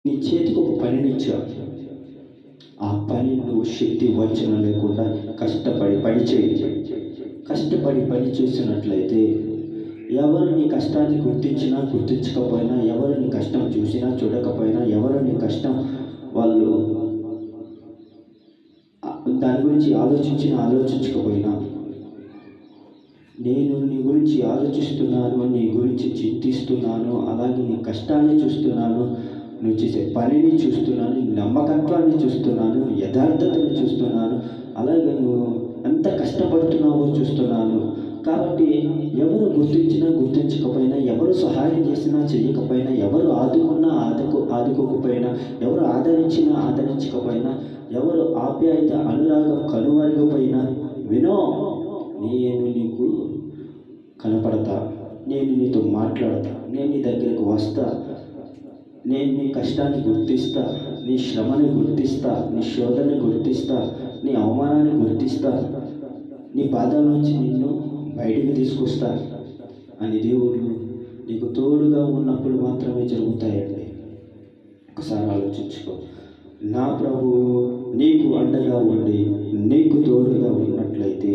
నీ చేతికి ఒక పనినిచ్చా. ఆ పని నువ్వు శక్తి వంచన లేకుండా కష్టపడి పని చేయి. కష్టపడి పని చేసినట్లయితే ఎవరు నీ కష్టాన్ని గుర్తించినా గుర్తించకపోయినా, ఎవరు నీ కష్టం చూసినా చూడకపోయినా, ఎవరు నీ కష్టం వాళ్ళు దాని గురించి ఆలోచించినా ఆలోచించకపోయినా, నేను నీ గురించి ఆలోచిస్తున్నాను, నీ గురించి చింతిస్తున్నాను, అలాగే నీ కష్టాన్ని చూస్తున్నాను, నువ్వు చేసే పనిని చూస్తున్నాను, నీ నమ్మకత్వాన్ని చూస్తున్నాను, యథార్థతని చూస్తున్నాను, అలాగే నువ్వు ఎంత కష్టపడుతున్నావో చూస్తున్నాను. కాబట్టి ఎవరు గుర్తించినా గుర్తించకపోయినా, ఎవరు సహాయం చేసినా చేయకపోయినా, ఎవరు ఆదుకున్నా ఆదుకోకపోయినా, ఎవరు ఆదరించినా ఆదరించకపోయినా, ఎవరు ఆప్యాయత అనురాగం కనుమరుగపోయినా వినో, నేను నీకు కనపడతా, నేను నీతో మాట్లాడతా, నేను నీ దగ్గరకు వస్తా, నేను నీ కష్టాన్ని గుర్తిస్తా, నీ శ్రమని గుర్తిస్తా, నీ శోధనని గుర్తిస్తా, నీ అవమానాన్ని గుర్తిస్తా, నీ బాధల నుంచి నిన్ను బయటికి తీసుకొస్తా అని దేవుడు నీకు తోడుగా ఉన్నప్పుడు మాత్రమే జరుగుతాయండి. ఒకసారి ఆలోచించుకో. నా ప్రభువు నీకు అండగా ఉండి నీకు తోడుగా ఉన్నట్లయితే